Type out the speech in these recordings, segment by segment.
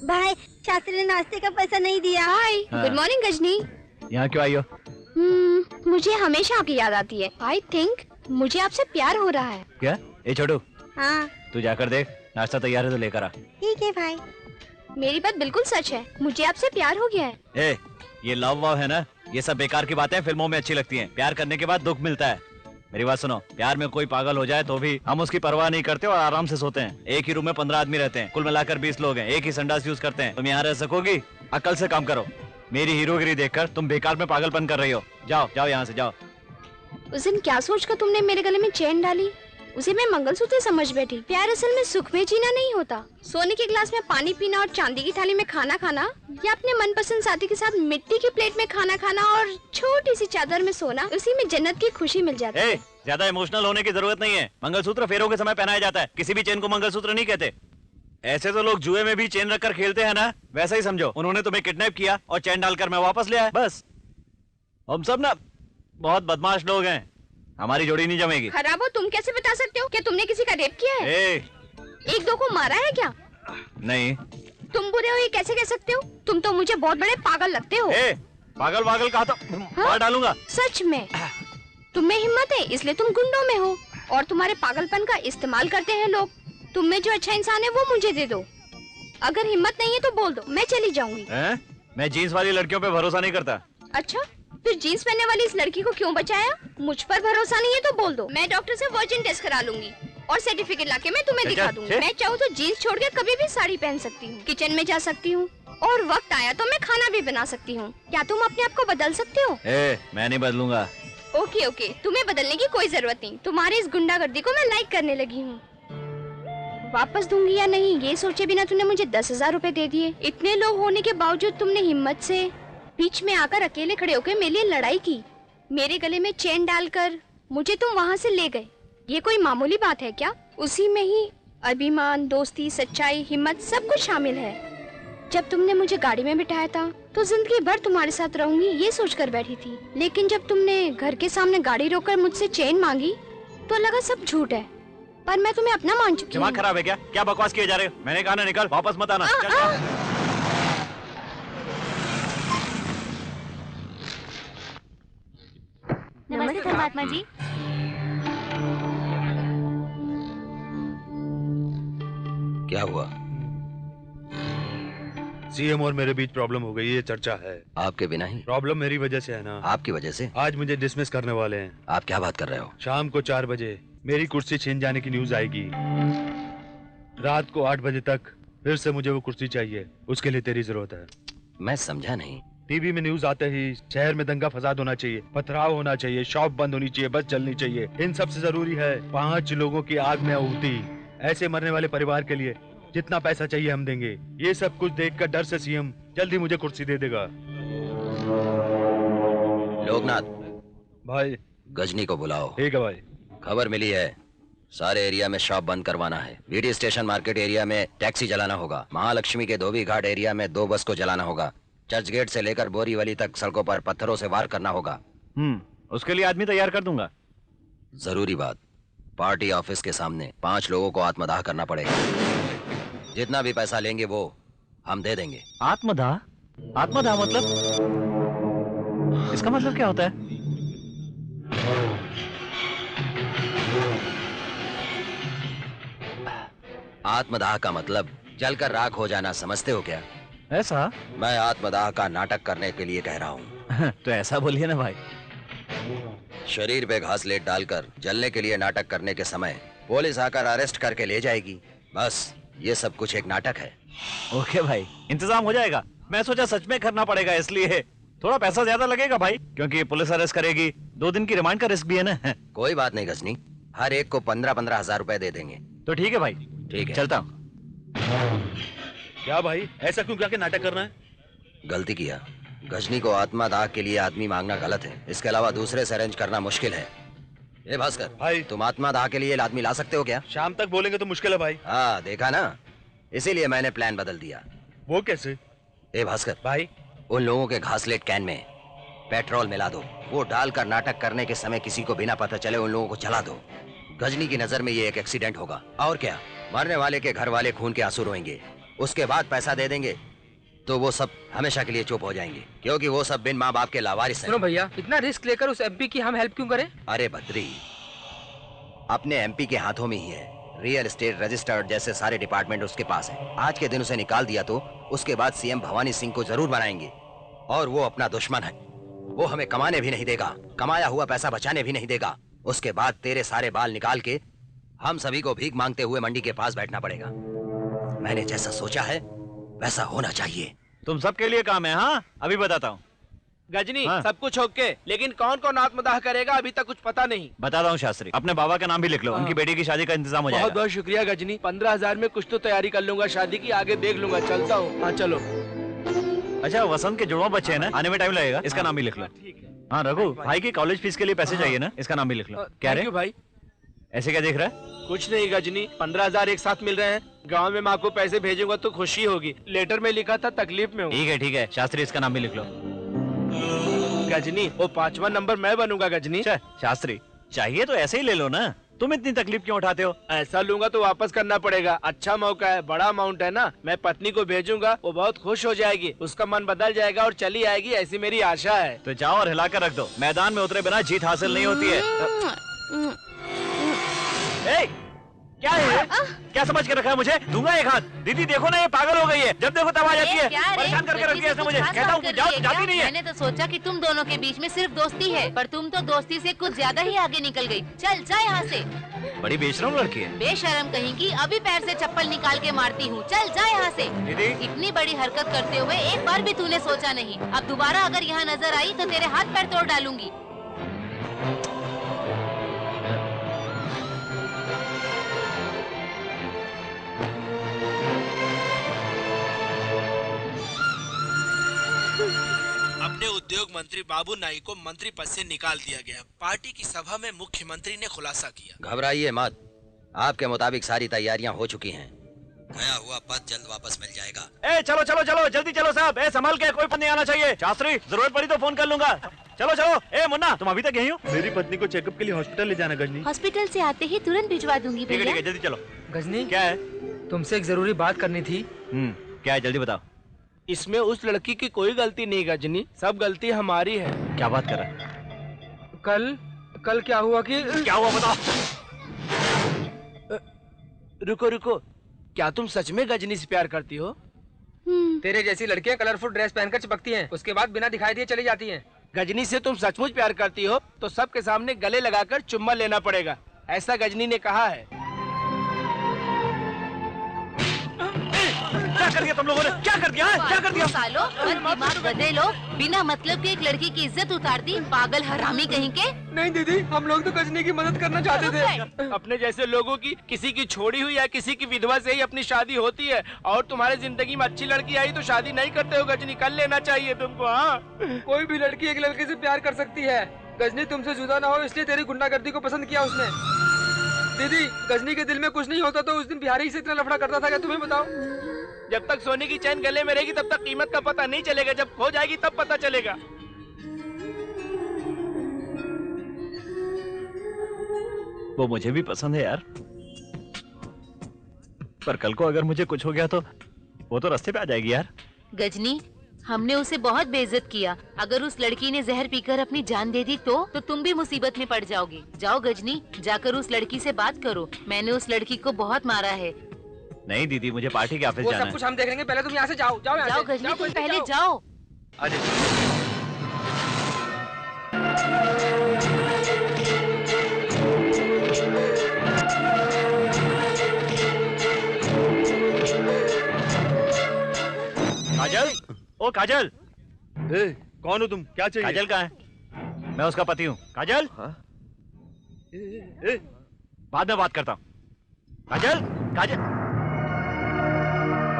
भाई, शास्त्री ने नाश्ते का पैसा नहीं दिया। हाय, गुड मॉर्निंग गजनी। यहाँ क्यों आई हो? मुझे हमेशा आपकी याद आती है। आई थिंक मुझे आपसे प्यार हो रहा है। क्या? ए छोटू, हाँ तू जाकर देख, नाश्ता तैयार है तो लेकर आ। ठीक है भाई। मेरी बात बिल्कुल सच है, मुझे आपसे प्यार हो गया है। ए, ये लव वव है ना, ये सब बेकार की बातें फिल्मों में अच्छी लगती हैं। प्यार करने के बाद दुख मिलता है। मेरी बात सुनो, प्यार में कोई पागल हो जाए तो भी हम उसकी परवाह नहीं करते और आराम से सोते हैं। एक ही रूम में 15 आदमी रहते हैं, कुल मिलाकर 20 लोग हैं, एक ही संडास यूज करते हैं। तुम यहाँ रह सकोगी? अकल से काम करो। मेरी हीरोगिरी देखकर तुम बेकार में पागलपन कर रही हो। जाओ जाओ यहाँ से जाओ। उस दिन क्या सोचकर तुमने मेरे गले में चेन डाली, उसे मैं मंगलसूत्र समझ बैठी। प्यार असल में सुख में जीना नहीं होता। सोने के गिलास में पानी पीना और चांदी की थाली में खाना खाना, या अपने मनपसंद साथी के साथ मिट्टी की प्लेट में खाना खाना और छोटी सी चादर में सोना, उसी में जन्नत की खुशी मिल जाती है। ज्यादा इमोशनल होने की जरूरत नहीं है। मंगलसूत्र फेरों के समय पहनाया जाता है, किसी भी चेन को मंगलसूत्र नहीं कहते। ऐसे तो लोग जुए में भी चेन रखकर खेलते हैं ना, वैसा ही समझो। उन्होंने तुम्हें किडनैप किया और चेन डालकर मैं वापस ले आया, बस। हम सब ना बहुत बदमाश लोग हैं, हमारी जोड़ी नहीं जमेगी। खराब हो, तुम कैसे बता सकते हो? क्या तुमने किसी का रेप किया है? एक दो को मारा है क्या? नहीं। तुम बुरे हो ये कैसे कह सकते हो? तुम तो मुझे बहुत बड़े पागल लगते हो। पागल पागल कहा तो मार डालूंगा। सच में तुम में हिम्मत है, इसलिए तुम गुंडों में हो और तुम्हारे पागलपन का इस्तेमाल करते हैं लोग। तुम में जो अच्छा इंसान है वो मुझे दे दो। अगर हिम्मत नहीं है तो बोल दो, मैं चली जाऊंगी। मैं जीन्स वाली लड़कियों पे भरोसा नहीं करता। अच्छा, फिर जीन्स पहनने वाली इस लड़की को क्यों बचाया? मुझ पर भरोसा नहीं है तो बोल दो, मैं डॉक्टर से वर्जिन टेस्ट करा लूंगी और सर्टिफिकेट लाके मैं तुम्हें दिखा दूंगी। मैं चाहूँ तो जीन्स छोड़ के कभी भी साड़ी पहन सकती हूँ, किचन में जा सकती हूँ और वक्त आया तो मैं खाना भी बना सकती हूँ। क्या तुम अपने आप को बदल सकते हो? मैं नहीं बदलूंगा। ओके, तुम्हें बदलने की कोई जरूरत नहीं। तुम्हारी इस गुंडागर्दी को मैं लाइक करने लगी हूँ। वापस दूंगी या नहीं ये सोचे बिना तुमने मुझे 10,000 रुपए दे दिए। इतने लोग होने के बावजूद तुमने हिम्मत से बीच में आकर अकेले खड़े होकर मेरे लिए लड़ाई की। मेरे गले में चेन डालकर मुझे तुम वहाँ से ले गए। ये कोई मामूली बात है क्या? उसी में ही अभिमान, दोस्ती, सच्चाई, हिम्मत सब कुछ शामिल है। जब तुमने मुझे गाड़ी में बिठाया था तो जिंदगी भर तुम्हारे साथ रहूंगी ये सोचकर बैठी थी, लेकिन जब तुमने घर के सामने गाड़ी रोककर मुझसे चेन मांगी तो लगा सब झूठ है। पर मैं तुम्हें अपना मान चुकी हूँ। दिमाग खराब है क्या? क्या बकवास किए जा रहे हो? मैंने कहा ना निकल, वापस मत आना। नमस्ते धर्मात्मा जी। क्या हुआ? सीएम और मेरे बीच प्रॉब्लम हो गई, ये चर्चा है। आपके बिना ही? प्रॉब्लम मेरी वजह से है ना। आपकी वजह से? आज मुझे डिसमिस करने वाले हैं। आप क्या बात कर रहे हो? शाम को 4 बजे मेरी कुर्सी छीन जाने की न्यूज आएगी। रात को 8 बजे तक फिर से मुझे वो कुर्सी चाहिए। उसके लिए तेरी जरूरत है। मैं समझा नहीं। टीवी में न्यूज आते ही शहर में दंगा फसाद होना चाहिए, पथराव होना चाहिए, शॉप बंद होनी चाहिए, बस चलनी चाहिए। इन सबसे जरूरी है 5 लोगों की आग में आहुति। ऐसे मरने वाले परिवार के लिए जितना पैसा चाहिए हम देंगे। ये सब कुछ देखकर डर से सीएम जल्दी मुझे कुर्सी दे देगा। लोकनाथ भाई, गजनी को बुलाओ। ठीक है भाई। खबर मिली है, सारे एरिया में शॉप बंद करवाना है। बीटी स्टेशन मार्केट एरिया में टैक्सी जलाना होगा। महालक्ष्मी के धोबी घाट एरिया में 2 बस को जलाना होगा। चर्च गेट से लेकर बोरीवली तक सड़कों पर पत्थरों से वार करना होगा। उसके लिए आदमी तैयार कर दूंगा। जरूरी बात, पार्टी ऑफिस के सामने 5 लोगों को आत्मदाह करना पड़ेगा। जितना भी पैसा लेंगे वो हम दे देंगे। आत्मदाह? आत्मदाह मतलब? इसका मतलब क्या होता है? आत्मदाह का मतलब जलकर राख हो जाना, समझते हो क्या? ऐसा? मैं आत्मदाह का नाटक करने के लिए कह रहा हूँ। तो ऐसा बोलिए ना भाई। शरीर पे घासलेट डालकर जलने के लिए नाटक करने के समय पुलिस आकर अरेस्ट करके ले जाएगी। बस ये सब कुछ एक नाटक है। ओके भाई, इंतजाम हो जाएगा। मैं सोचा सच में करना पड़ेगा, इसलिए थोड़ा पैसा ज्यादा लगेगा भाई, क्योंकि पुलिस अरेस्ट करेगी। 2 दिन की रिमांड का रिस्क भी है ना। कोई बात नहीं गजनी, हर एक को 15-15 हजार रुपए दे देंगे। तो ठीक है भाई। ठीक है, चलता हूँ। क्या भाई, ऐसा क्यों क्या नाटक करना है? गलती किया। गजनी को आत्मदाह के लिए आदमी मांगना गलत है। इसके अलावा दूसरे से अरेंज करना मुश्किल है। ए भास्कर भाई, तुम आत्मदाह के लिए आदमी ला सकते हो क्या? शाम तक बोलेंगे तो मुश्किल है भाई। हाँ देखा ना, इसीलिए मैंने प्लान बदल दिया। वो कैसे? ए भास्कर भाई, उन लोगों के घासलेट कैन में पेट्रोल मिला दो। वो डालकर नाटक करने के समय किसी को बिना पता चले उन लोगों को जला दो। गजनी की नजर में ये एक एक्सीडेंट होगा और क्या, मरने वाले के घर वाले खून के आंसू रोएंगे। उसके बाद पैसा दे देंगे तो वो सब हमेशा के लिए चुप हो जाएंगे, क्योंकि वो सब बिन माँ बाप के लावारिस हैं। सुनो भैया, इतना रिस्क लेकर उस एमपी की हम हेल्प क्यों करें? अरे बद्री, अपने एमपी के हाथों में ही है। रियल एस्टेट, रजिस्टर्ड जैसे सारे डिपार्टमेंट उसके पास है। आज के दिन उसे निकाल दिया तो उसके बाद सीएम भवानी सिंह को जरूर बनाएंगे, और वो अपना दुश्मन है। वो हमें कमाने भी नहीं देगा, कमाया हुआ पैसा बचाने भी नहीं देगा। उसके बाद तेरे सारे बाल निकाल के हम सभी को भीख मांगते हुए मंडी के पास बैठना पड़ेगा। मैंने जैसा सोचा है वैसा होना चाहिए। तुम सबके लिए काम है। हाँ, अभी बताता हूँ। गजनी, हाँ। सब कुछ ओके, लेकिन कौन कौन आत्मदाह करेगा अभी तक कुछ पता नहीं। बताता हूँ शास्त्री, अपने बाबा का नाम भी लिख लो। उनकी बेटी की शादी का इंतजाम हो बहुत जाएगा। बहुत शुक्रिया गजनी। 15,000 में कुछ तो तैयारी कर लूंगा शादी की, आगे देख लूंगा। चलता हूँ। हाँ चलो। अच्छा, वसंत के जुड़वा बच्चे हैं ना, आने में टाइम लगेगा, इसका नाम भी लिख लो। ठीक है। हाँ रघु, भाई की कॉलेज फीस के लिए पैसे चाहिए ना, इसका नाम भी लिख लो। क्या थैंक रे, यू भाई। ऐसे क्या देख रहा है? कुछ नहीं गजनी, 15,000 एक साथ मिल रहे हैं। गांव में मैं आपको पैसे भेजूंगा तो खुशी होगी। लेटर में लिखा था तकलीफ में हूँ। ठीक है शास्त्री, इसका नाम भी लिख लो। गजनी, वो 5वां नंबर मैं बनूंगा गजनी। अच्छा शास्त्री, चाहिए तो ऐसे ही ले लो ना, तुम इतनी तकलीफ क्यों उठाते हो? ऐसा लूंगा तो वापस करना पड़ेगा। अच्छा मौका है, बड़ा अमाउंट है ना। मैं पत्नी को भेजूंगा, वो बहुत खुश हो जाएगी, उसका मन बदल जाएगा और चली आएगी, ऐसी मेरी आशा है। तो जाओ और हिलाकर रख दो। मैदान में उतरे बिना जीत हासिल नहीं होती है। ए, क्या है ये? क्या समझ के रखा है मुझे? दूंगा एक हाथ। दीदी देखो ना, ये पागल हो गई है, जब देखो तब आ जाती है, परेशान करके रखती है इसने मुझे। कहता हूँ जाओ, जाती नहीं है। मैंने तो सोचा कि तुम दोनों के बीच में सिर्फ दोस्ती है, पर तुम तो दोस्ती से कुछ ज्यादा ही आगे निकल गई। चल जा यहाँ से। बड़ी बेशरम लड़की है। बेशरम कहीं, अभी पैर से चप्पल निकाल के मारती हूँ। चल जा यहाँ से। दीदी, इतनी बड़ी हरकत करते हुए एक बार भी तूने सोचा नहीं। अब दोबारा अगर यहाँ नजर आई तो तेरे हाथ पैर तोड़ डालूंगी। अपने उद्योग मंत्री बाबू नाई को मंत्री पद से निकाल दिया गया। पार्टी की सभा में मुख्यमंत्री ने खुलासा किया। घबराइए मत, आपके मुताबिक सारी तैयारियां हो चुकी हैं। गया हुआ पद जल्द वापस मिल जाएगा। ए चलो चलो चलो, जल्दी चलो साहब। ए संभल के, कोई पद नहीं आना चाहिए। शास्त्री, जरूरत पड़ी तो फोन कर लूंगा। चलो चलो। ए मुन्ना, तुम अभी तक यहीं हो? मेरी पत्नी को चेकअप के लिए हॉस्पिटल ले जाना गजनी। हॉस्पिटल से आते ही तुरंत भिजवा दूंगी ठीक भैया। है, जल्दी चलो। गजनी, क्या है? तुमसे एक जरूरी बात करनी थी। क्या है, जल्दी बताओ। इसमें उस लड़की की कोई गलती नहीं गजनी, सब गलती हमारी है। क्या बात कर रहा है? कल क्या हुआ कि क्या हुआ बताओ। रुको रुको, क्या तुम सच में गजनी से प्यार करती हो? तेरे जैसी लड़कियां कलरफुल ड्रेस पहनकर चिपकती हैं, उसके बाद बिना दिखाई दिए चली जाती हैं। गजनी से तुम सचमुच प्यार करती हो तो सबके सामने गले लगाकर चुम्मा लेना पड़ेगा, ऐसा गजनी ने कहा है। क्या कर दिया तुम लोगों ने? क्या कर दिया? क्या कर दिया? सालो, दिमाग गधे लोग, बिना मतलब के एक लड़की की इज्जत उतार दी। पागल हरामी कहीं के। नहीं दीदी, हम लोग तो गजनी की मदद करना चाहते थे। अपने जैसे लोगों की किसी की छोड़ी हुई या किसी की विधवा से ही अपनी शादी होती है, और तुम्हारे जिंदगी में अच्छी लड़की आई तो शादी नहीं करते हो गजनी, कर लेना चाहिए तुमको। हाँ, कोई भी लड़की एक लड़के से प्यार कर सकती है। गजनी तुमसे जुदा ना हो इसलिए तेरी गुंडागर्दी को पसंद किया उसने। दीदी, गजनी के दिल में कुछ नहीं होता तो उस दिन बिहारी से इतना लफड़ा करता था क्या तुम्हें बताओ? जब तक सोने की चैन गले में रहेगी तब तक कीमत का पता नहीं चलेगा, जब खो जाएगी तब पता चलेगा। वो मुझे भी पसंद है यार, पर कल को अगर मुझे कुछ हो गया तो वो तो रास्ते पे आ जाएगी यार। गजनी, हमने उसे बहुत बेइज्जत किया। अगर उस लड़की ने जहर पीकर अपनी जान दे दी तो तुम भी मुसीबत में पड़ जाओगी। जाओ गजनी, जाकर उस लड़की से बात करो। मैंने उस लड़की को बहुत मारा है। नहीं दीदी, मुझे पार्टी के ऑफिस वो जाना सब है। कुछ हम देख लेंगे, पहले तुम यहाँ से जाओ। जाओ यहाँ जाओ से। गजनी, तुम पहले जाओ। जाओ। काजल, ओ काजल। कौन हो तुम? क्या चाहिए? काजल कहाँ है? मैं उसका पति हूँ। काजल, बाद में बात करता हूँ। काजल, काजल,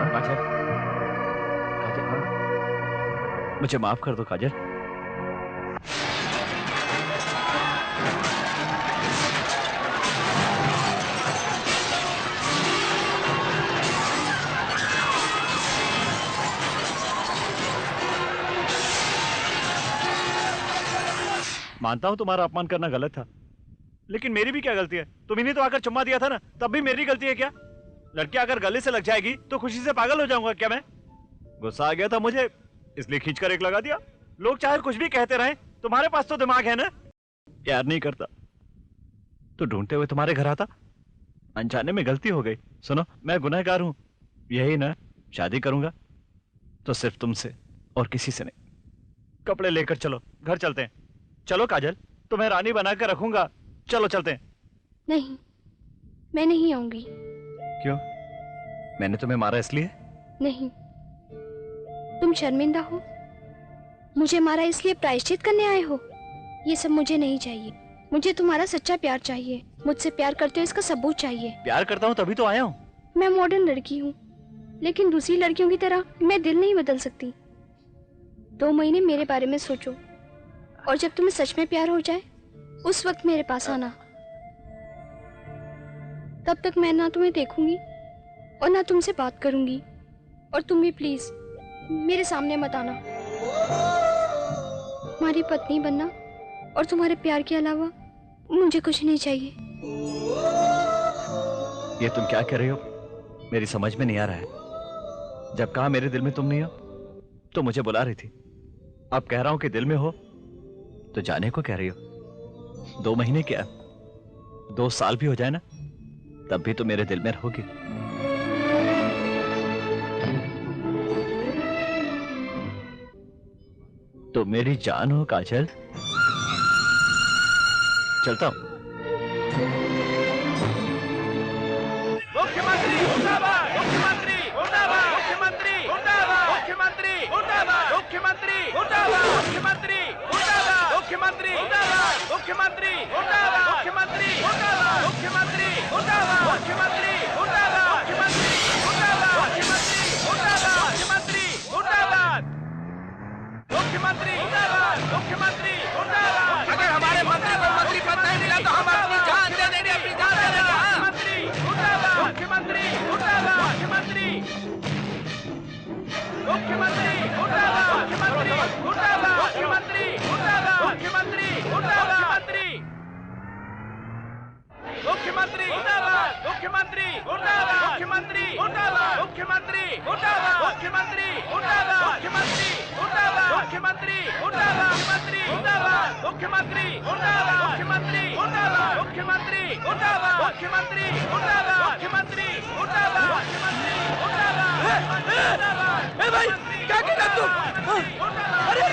काजल, काजल, मुझे माफ कर दो काजल। मानता हूं तुम्हारा अपमान करना गलत था, लेकिन मेरी भी क्या गलती है? तुम्ही ने तो आकर चुम्मा दिया था ना, तब भी मेरी गलती है क्या? लड़की अगर गले से लग जाएगी तो खुशी से पागल हो जाऊंगा क्या मैं? गुस्सा आ गया था मुझे, इसलिए खींचकर एक लगा दिया। लोग चाहे कुछ भी कहते रहे, तुम्हारे पास तो दिमाग है ना। प्यार नहीं करता तो ढूंढते हुए तुम्हारे घर आता। अनजाने में गलती हो गई। सुनो, मैं गुनहगार हूं, यही ना। शादी करूंगा तो सिर्फ तुमसे और किसी से नहीं। कपड़े लेकर चलो, घर चलते हैं। चलो काजल, तुम्हें रानी बनाकर रखूंगा। चलो चलते हैं। नहीं, मैं नहीं आऊंगी। क्यों? मैंने तुम्हें मारा इसलिए? नहीं, तुम शर्मिंदा हो, मुझे मारा इसलिए प्रायश्चित करने आए हो? ये सब मुझे नहीं चाहिए। मुझे तुम्हारा सच्चा प्यार चाहिए। मुझसे प्यार करते हो इसका सबूत चाहिए। प्यार करता हूँ तभी तो आया हूँ। मैं मॉडर्न लड़की हूँ, लेकिन दूसरी लड़कियों की तरह मैं दिल नहीं बदल सकती। 2 महीने मेरे बारे में सोचो, और जब तुम्हें सच में प्यार हो जाए उस वक्त मेरे पास आना। तब तक मैं ना तुम्हें देखूंगी और ना तुमसे बात करूंगी। और तुम भी प्लीज मेरे सामने मत आना। तुम्हारी पत्नी बनना और तुम्हारे प्यार के अलावा मुझे कुछ नहीं चाहिए। ये तुम क्या कह रही हो? मेरी समझ में नहीं आ रहा है। जब कहा मेरे दिल में तुम नहीं हो तो मुझे बुला रही थी। अब कह रहा हूं कि दिल में हो तो जाने को कह रही हो। 2 महीने क्या, 2 साल भी हो जाए ना, तब भी तो मेरे दिल में रहोगी। तो मेरी जान हो काजल। चलता हूं। मुख्यमंत्री मुर्दाबाद, मुख्यमंत्री मुर्दाबाद, मुख्यमंत्री मुर्दाबाद, मुख्यमंत्री मुर्दाबाद, मुख्यमंत्री मुर्दाबाद, मुख्यमंत्री मुर्दाबाद, मुख्यमंत्री मुर्दाबाद, मुख्यमंत्री मुर्दाबाद, मुख्यमंत्री मुर्दाबाद, मुख्यमंत्री मुर्दाबाद, मुख्यमंत्री मुर्दाबाद, मुख्यमंत्री मुर्दाबाद, मुख्यमंत्री मुर्दाबाद, मुख्यमंत्री मुर्दाबाद, मुख्यमंत्री मुर्दाबाद, मुख्यमंत्री मुर्दाबाद। अगर हमारे मंत्री को मंत्री पद नहीं मिला तो हम अपनी जान दे देंगे, अपनी जान दे देंगे। मुख्यमंत्री मुर्दाबाद, मुख्यमंत्री मुर्दाबाद, मुख्यमंत्री मुख्यमंत्री मुर्दाबाद, मुख्यमंत्री मुर्दाबाद, मुख्यमंत्री मुर्दाबाद, मुख्यमंत्री मुर्दाबाद, मुख्यमंत्री मुर्दाबाद, मुख्यमंत्री मुर्दाबाद, मुख्यमंत्री मुर्दाबाद, मुख्यमंत्री मुर्दाबाद, मुख्यमंत्री मुर्दाबाद, मुख्यमंत्री मुर्दाबाद, मुख्यमंत्री मुर्दाबाद, मुख्यमंत्री मुर्दाबाद, मुख्यमंत्री मुर्दाबाद, मुख्यमंत्री मुर्दाबाद, मुख्यमंत्री मुर्दाबाद, मुख्यमंत्री मुर्दाबाद, मुख्यमंत्री मुर्दाबाद, मुख्यमंत्री मुर्दाबाद। ए भाई, क्या किया तुम? अरे